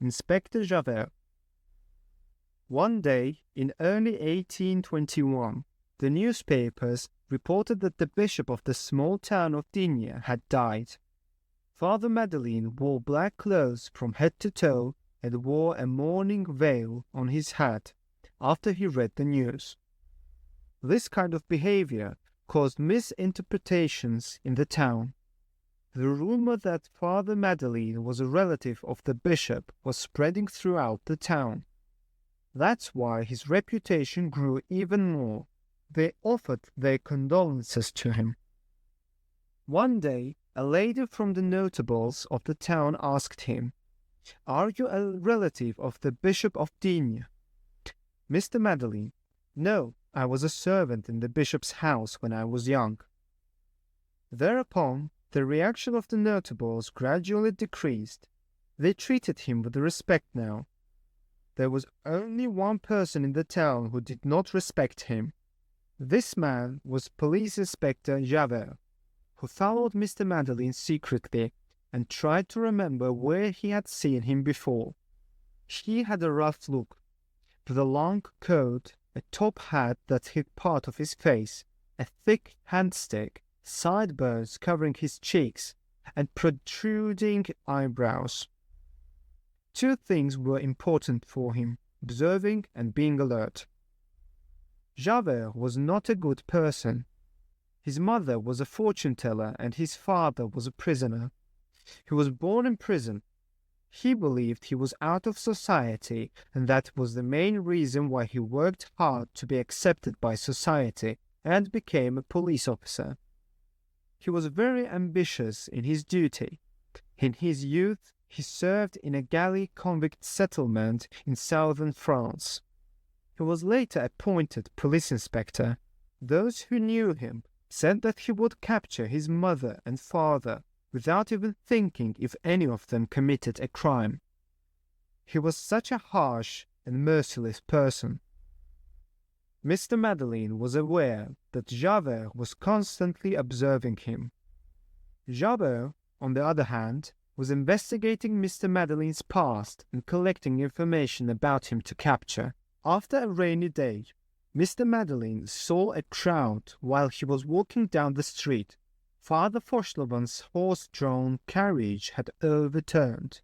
Inspector Javert. One day, in early 1821, the newspapers reported that the bishop of the small town of D had died. Father Madeleine wore black clothes from head to toe and wore a mourning veil on his head after he read the news. This kind of behavior caused misinterpretations in the town. The rumor that Father Madeleine was a relative of the bishop was spreading throughout the town. That's why his reputation grew even more. They offered their condolences to him. One day, a lady from the notables of the town asked him, "Are you a relative of the Bishop of D?" Mr. Madeleine: "No, I was a servant in the bishop's house when I was young." Thereupon, the reaction of the notables gradually decreased. They treated him with respect now. There was only one person in the town who did not respect him. This man was Police Inspector Javert, who followed Mr. Madeleine secretly and tried to remember where he had seen him before. He had a rough look, with a long coat, a top hat that hid part of his face, a thick handstick, sideburns covering his cheeks, and protruding eyebrows. Two things were important for him: observing and being alert. Javert was not a good person. His mother was a fortune-teller and his father was a prisoner. He was born in prison. He believed he was out of society, and that was the main reason why he worked hard to be accepted by society and became a police officer. He was very ambitious in his duty. In his youth, he served in a galley convict settlement in southern France. He was later appointed police inspector. Those who knew him said that he would capture his mother and father without even thinking if any of them committed a crime. He was such a harsh and merciless person. Mr. Madeleine was aware that Javert was constantly observing him. Javert, on the other hand, was investigating Mr. Madeleine's past and collecting information about him to capture. After a rainy day, Mr. Madeleine saw a crowd while he was walking down the street. Father Fauchelevent's horse-drawn carriage had overturned.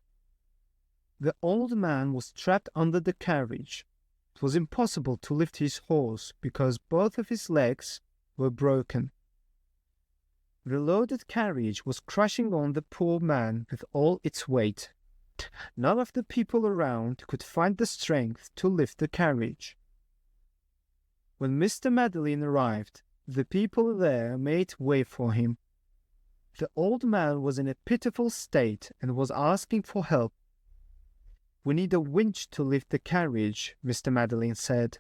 The old man was trapped under the carriage. It was impossible to lift his horse because both of his legs were broken. The loaded carriage was crushing on the poor man with all its weight. None of the people around could find the strength to lift the carriage. When Mr. Madeleine arrived, the people there made way for him. The old man was in a pitiful state and was asking for help. "We need a winch to lift the carriage," Mr. Madeleine said.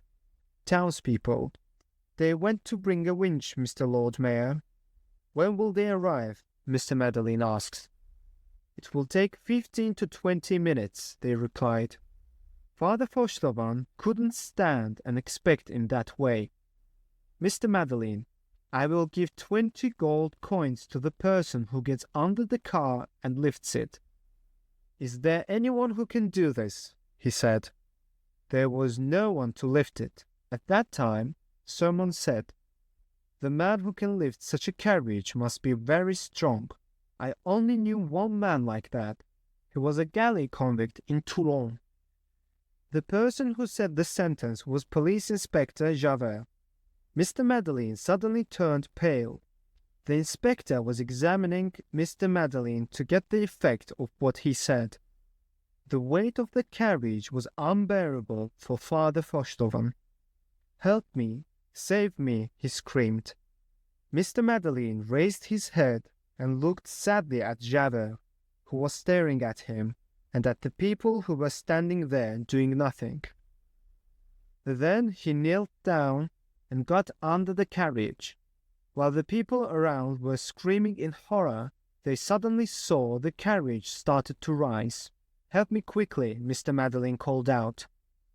"Townspeople. They went to bring a winch, Mr. Lord Mayor." "When will they arrive?" Mr. Madeleine asked. "It will take 15 to 20 minutes, they replied. Father Fauchelevent couldn't stand and expect in that way. "Mr. Madeleine, I will give 20 gold coins to the person who gets under the car and lifts it." "Is there anyone who can do this?" he said. There was no one to lift it. At that time, someone said, "The man who can lift such a carriage must be very strong. I only knew one man like that. He was a galley convict in Toulon." The person who said the sentence was Police Inspector Javert. Mr. Madeleine suddenly turned pale. The inspector was examining Mr. Madeleine to get the effect of what he said. The weight of the carriage was unbearable for Father Fauchelevent. "Help me, save me," he screamed. Mr. Madeleine raised his head and looked sadly at Javert, who was staring at him, and at the people who were standing there doing nothing. Then he knelt down and got under the carriage. While the people around were screaming in horror, they suddenly saw the carriage started to rise. "Help me quickly," Mr. Madeleine called out,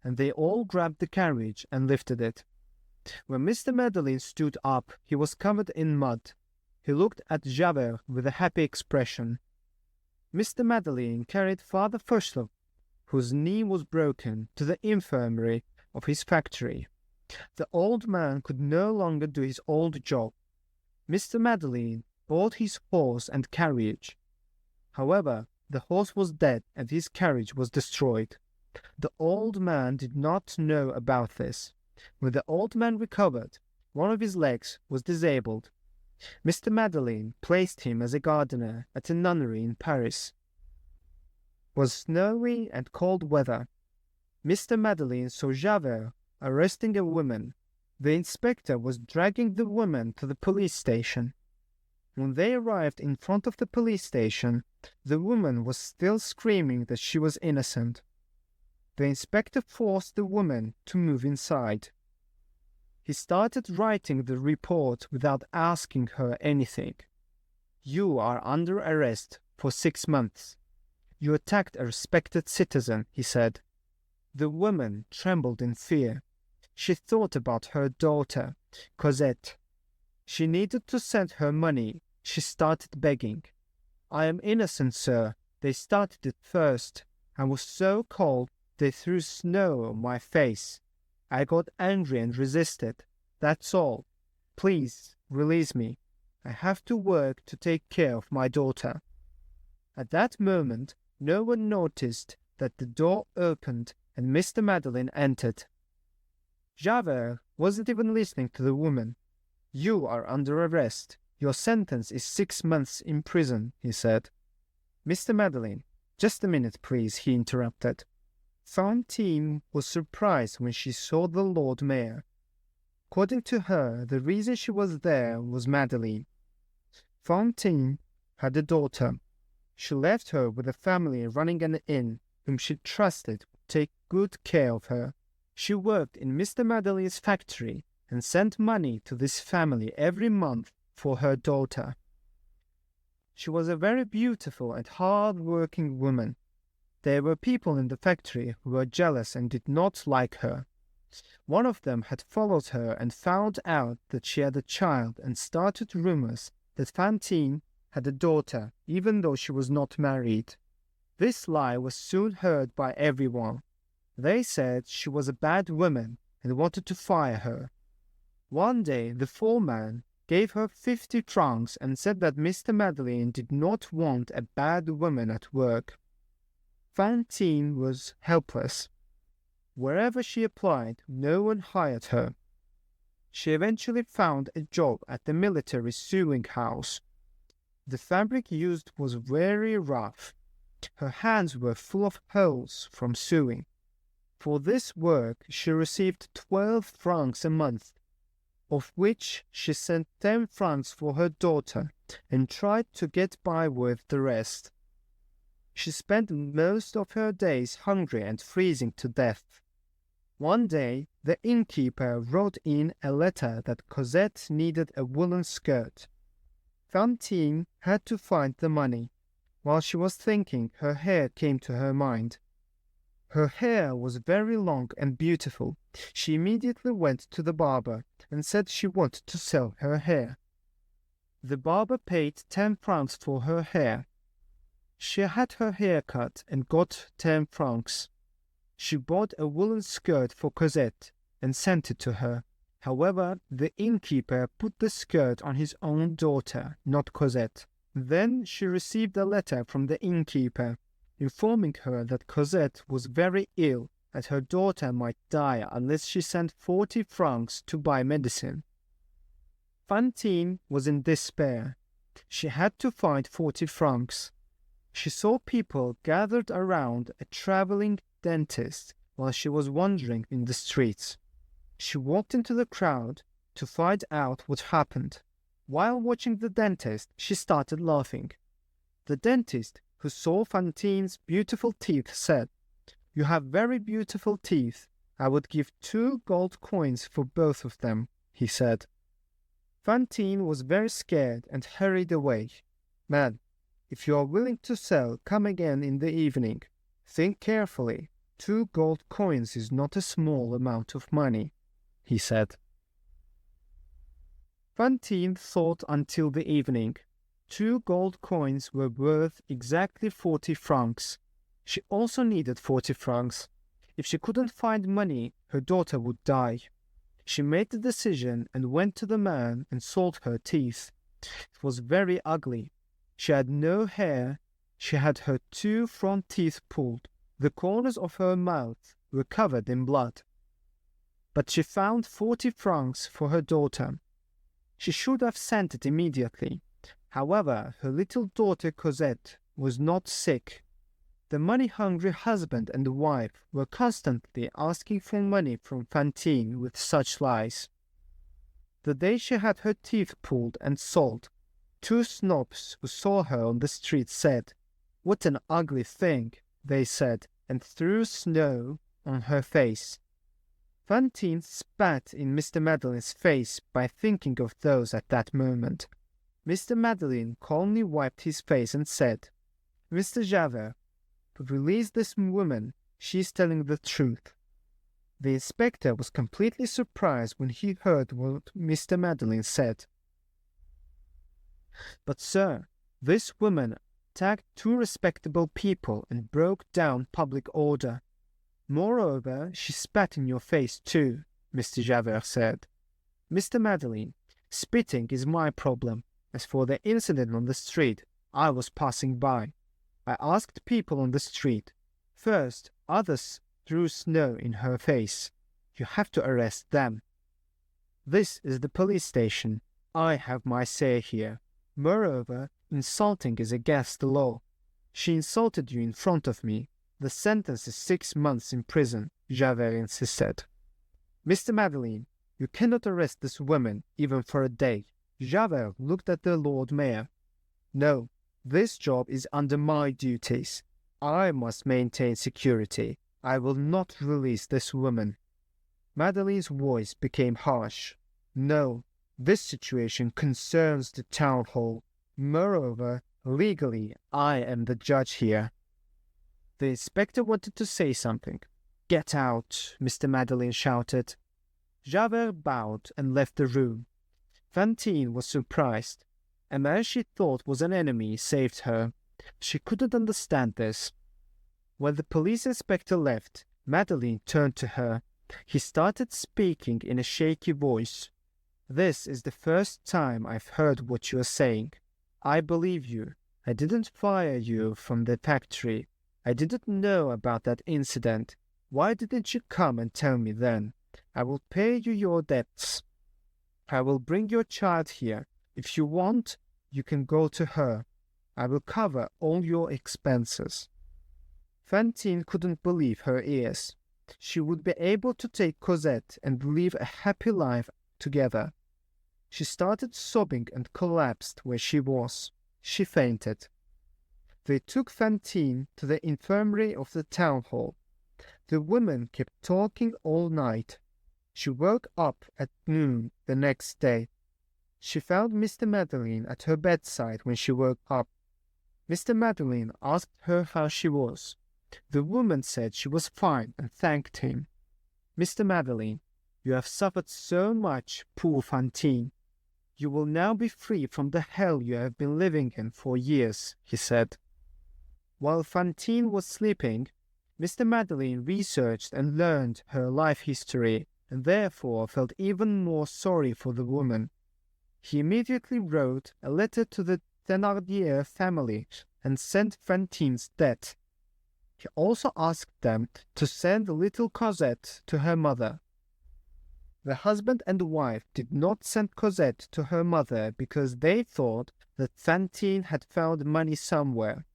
and they all grabbed the carriage and lifted it. When Mr. Madeleine stood up, he was covered in mud. He looked at Javert with a happy expression. Mr. Madeleine carried Father Fauchelevent, whose knee was broken, to the infirmary of his factory. The old man could no longer do his old job. Mr. Madeleine bought his horse and carriage. However, the horse was dead and his carriage was destroyed. The old man did not know about this. When the old man recovered, one of his legs was disabled. Mr. Madeleine placed him as a gardener at a nunnery in Paris. It was snowy and cold weather. Mr. Madeleine saw Javert arresting a woman. The inspector was dragging the woman to the police station. When they arrived in front of the police station, the woman was still screaming that she was innocent. The inspector forced the woman to move inside. He started writing the report without asking her anything. "You are under arrest for 6 months. You attacked a respected citizen," he said. The woman trembled in fear. She thought about her daughter, Cosette. She needed to send her money. She started begging. "I am innocent, sir. They started it first. I was so cold they threw snow on my face. I got angry and resisted. That's all. Please release me. I have to work to take care of my daughter." At that moment, no one noticed that the door opened and Mr. Madeleine entered. Javert wasn't even listening to the woman. "You are under arrest. Your sentence is 6 months in prison," he said. "Mr. Madeleine, just a minute, please," he interrupted. Fantine was surprised when she saw the Lord Mayor. According to her, the reason she was there was Madeleine. Fantine had a daughter. She left her with a family running an inn, whom she trusted would take good care of her. She worked in Mr. Madeleine's factory and sent money to this family every month for her daughter. She was a very beautiful and hard-working woman. There were people in the factory who were jealous and did not like her. One of them had followed her and found out that she had a child and started rumors that Fantine had a daughter, even though she was not married. This lie was soon heard by everyone. They said she was a bad woman and wanted to fire her. One day the foreman gave her 50 francs and said that Mr. Madeleine did not want a bad woman at work. Fantine was helpless. Wherever she applied, no one hired her. She eventually found a job at the military sewing house. The fabric used was very rough. Her hands were full of holes from sewing. For this work she received 12 francs a month, of which she sent 10 francs for her daughter and tried to get by with the rest. She spent most of her days hungry and freezing to death. One day, the innkeeper wrote in a letter that Cosette needed a woolen skirt. Fantine had to find the money. While she was thinking, her hair came to her mind. Her hair was very long and beautiful. She immediately went to the barber and said she wanted to sell her hair. The barber paid 10 francs for her hair. She had her hair cut and got 10 francs. She bought a woolen skirt for Cosette and sent it to her. However, the innkeeper put the skirt on his own daughter, not Cosette. Then she received a letter from the innkeeper, informing her that Cosette was very ill, that her daughter might die unless she sent 40 francs to buy medicine. Fantine was in despair. She had to find 40 francs. She saw people gathered around a traveling dentist while she was wandering in the streets. She walked into the crowd to find out what happened. While watching the dentist, she started laughing. The dentist, who saw Fantine's beautiful teeth, said, "You have very beautiful teeth. I would give 2 gold coins for both of them," he said. Fantine was very scared and hurried away. "Man, if you are willing to sell, come again in the evening. Think carefully. 2 gold coins is not a small amount of money," he said. Fantine thought until the evening. 2 gold coins were worth exactly 40 francs. She also needed 40 francs. If she couldn't find money, her daughter would die. She made the decision and went to the man and sold her teeth. It was very ugly. She had no hair. She had her 2 front teeth pulled. The corners of her mouth were covered in blood. But she found 40 francs for her daughter. She should have sent it immediately. However, her little daughter Cosette was not sick. The money-hungry husband and wife were constantly asking for money from Fantine with such lies. The day she had her teeth pulled and sold, 2 snobs who saw her on the street said, "What an ugly thing," they said, and threw snow on her face. Fantine spat in Mr. Madeleine's face by thinking of those at that moment. Mr. Madeleine calmly wiped his face and said, "Mr. Javert, release this woman. She is telling the truth." The inspector was completely surprised when he heard what Mr. Madeleine said. "But, sir, this woman attacked 2 respectable people and broke down public order. Moreover, she spat in your face too," Mr. Javert said. "Mr. Madeleine, spitting is my problem. As for the incident on the street, I was passing by. I asked people on the street. First, others threw snow in her face. You have to arrest them. This is the police station. I have my say here. Moreover, insulting is against the law. She insulted you in front of me. The sentence is 6 months in prison," Javert insisted. "Mr. Madeleine, you cannot arrest this woman, even for a day." Javert looked at the Lord Mayor. "No, this job is under my duties. I must maintain security. I will not release this woman." Madeleine's voice became harsh. "No, this situation concerns the town hall. Moreover, legally, I am the judge here." The inspector wanted to say something. "Get out," Mr. Madeleine shouted. Javert bowed and left the room. Fantine was surprised. A man she thought was an enemy saved her. She couldn't understand this. When the police inspector left, Madeleine turned to her. He started speaking in a shaky voice. "This is the first time I've heard what you are saying. I believe you. I didn't fire you from the factory. I didn't know about that incident. Why didn't you come and tell me then? I will pay you your debts. I will bring your child here. If you want, you can go to her. I will cover all your expenses." Fantine couldn't believe her ears. She would be able to take Cosette and live a happy life together. She started sobbing and collapsed where she was. She fainted. They took Fantine to the infirmary of the town hall. The woman kept talking all night. She woke up at noon the next day. She found Mr. Madeleine at her bedside when she woke up. Mr. Madeleine asked her how she was. The woman said she was fine and thanked him. "Mr. Madeleine, you have suffered so much, poor Fantine. You will now be free from the hell you have been living in for years," he said. While Fantine was sleeping, Mr. Madeleine researched and learned her life history, and therefore felt even more sorry for the woman. He immediately wrote a letter to the Thénardier family and sent Fantine's debt. He also asked them to send little Cosette to her mother. The husband and wife did not send Cosette to her mother because they thought that Fantine had found money somewhere.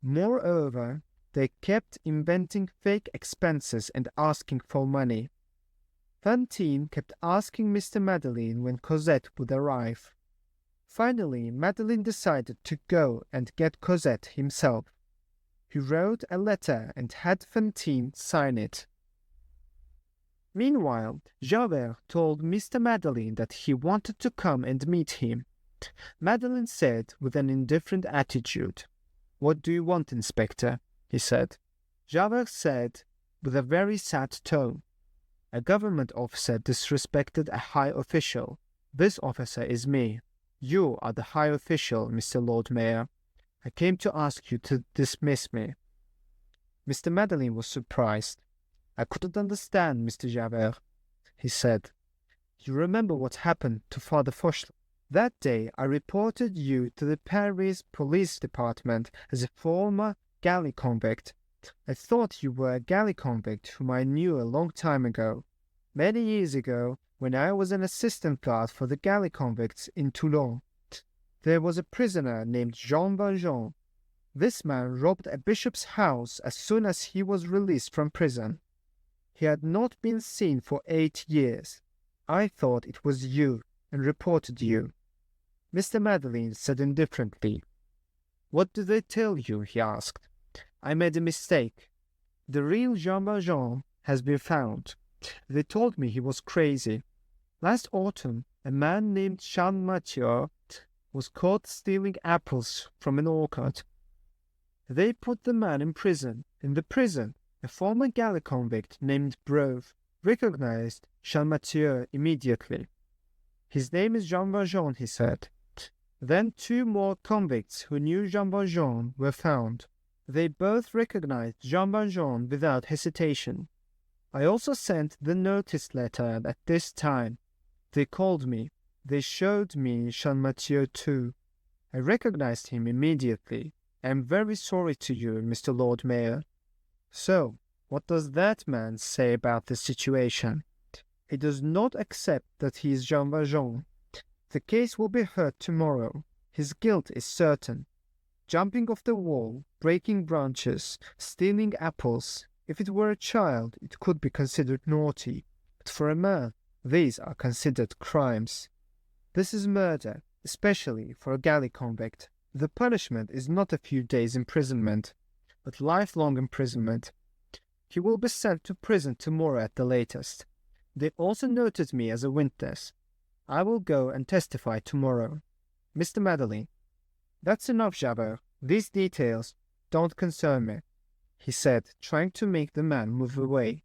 Moreover, they kept inventing fake expenses and asking for money. Fantine kept asking Mr. Madeleine when Cosette would arrive. Finally, Madeleine decided to go and get Cosette himself. He wrote a letter and had Fantine sign it. Meanwhile, Javert told Mr. Madeleine that he wanted to come and meet him. Madeleine said with an indifferent attitude, "What do you want, Inspector?" he said. Javert said with a very sad tone, "A government officer disrespected a high official. This officer is me. You are the high official, Mr. Lord Mayor. I came to ask you to dismiss me." Mr. Madeleine was surprised. "I couldn't understand, Mr. Javert," he said. "You remember what happened to Father Fauchelevent? That day I reported you to the Paris police department as a former galley convict. I thought you were a galley convict whom I knew a long time ago. Many years ago, when I was an assistant guard for the galley convicts in Toulon, there was a prisoner named Jean Valjean. This man robbed a bishop's house as soon as he was released from prison. He had not been seen for 8 years. I thought it was you and reported you." Mr. Madeleine said indifferently. "What did they tell you?" he asked. "I made a mistake. The real Jean Valjean has been found. They told me he was crazy. Last autumn, a man named Champmathieu was caught stealing apples from an orchard. They put the man in prison. In the prison, a former galley convict named Brove recognized Champmathieu immediately. 'His name is Jean Valjean,' he said. Then 2 more convicts who knew Jean Valjean were found. They both recognized Jean Valjean without hesitation. I also sent the notice letter at this time. They called me. They showed me Champmathieu too. I recognized him immediately. I am very sorry to you, Mr. Lord Mayor." So, what does that man say about the situation? He does not accept that he is Jean Valjean. The case will be heard tomorrow. His guilt is certain. Jumping off the wall, breaking branches, stealing apples. If it were a child, it could be considered naughty. But for a man, these are considered crimes. This is murder, especially for a galley convict. The punishment is not a few days' imprisonment, but lifelong imprisonment. He will be sent to prison tomorrow at the latest. They also noted me as a witness. I will go and testify tomorrow. Mr. Madeleine." "That's enough, Javert. These details don't concern me," he said, trying to make the man move away.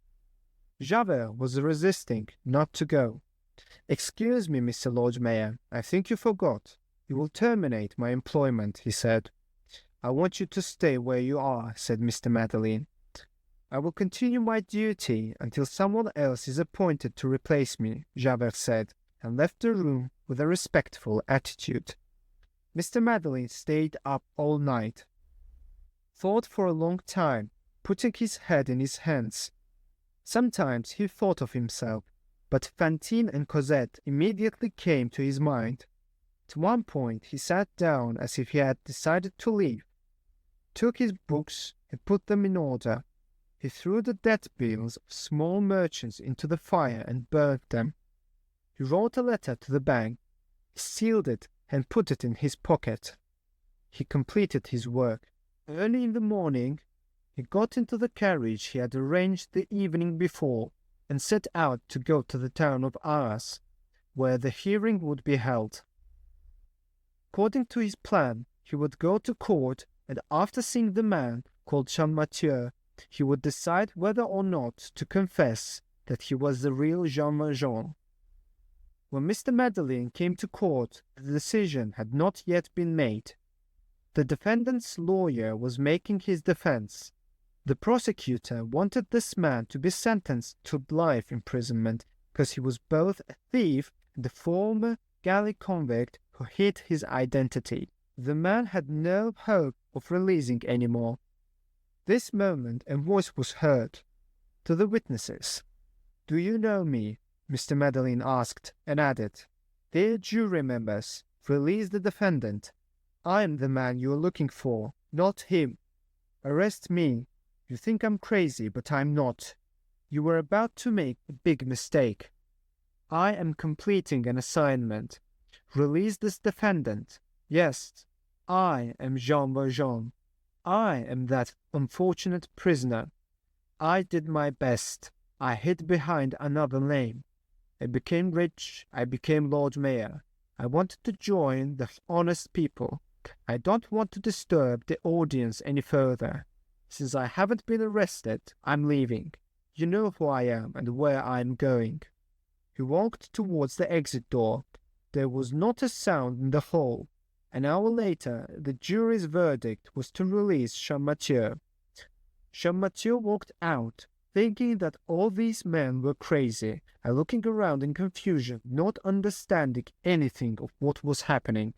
Javert was resisting not to go. "Excuse me, Mr. Lord Mayor, I think you forgot. You will terminate my employment," he said. "I want you to stay where you are," said Mr. Madeleine. "I will continue my duty until someone else is appointed to replace me," Javert said, and left the room with a respectful attitude. Mr. Madeleine stayed up all night, thought for a long time, putting his head in his hands. Sometimes he thought of himself, but Fantine and Cosette immediately came to his mind. At one point he sat down as if he had decided to leave, took his books and put them in order. He threw the debt bills of small merchants into the fire and burned them. He wrote a letter to the bank, sealed it, and put it in his pocket. He completed his work. Early in the morning, he got into the carriage he had arranged the evening before and set out to go to the town of Arras, where the hearing would be held. According to his plan, he would go to court, and after seeing the man called Champmathieu, he would decide whether or not to confess that he was the real Jean Valjean. When Mr. Madeleine came to court, the decision had not yet been made. The defendant's lawyer was making his defense. The prosecutor wanted this man to be sentenced to life imprisonment because he was both a thief and a former galley convict who hid his identity. The man had no hope of releasing any more. This moment a voice was heard. To the witnesses, "Do you know me?" Mr. Madeleine asked, and added, "Dear jury members, release the defendant. I am the man you are looking for, not him. Arrest me. You think I'm crazy, but I'm not. You were about to make a big mistake. I am completing an assignment. Release this defendant. Yes, I am Jean Valjean. I am that unfortunate prisoner. I did my best. I hid behind another name. I became rich. I became Lord Mayor. I wanted to join the honest people. I don't want to disturb the audience any further. Since I haven't been arrested, I'm leaving. You know who I am and where I'm going." He walked towards the exit door. There was not a sound in the hall. An hour later, the jury's verdict was to release Champmathieu. Champmathieu walked out, thinking that all these men were crazy, and looking around in confusion, not understanding anything of what was happening.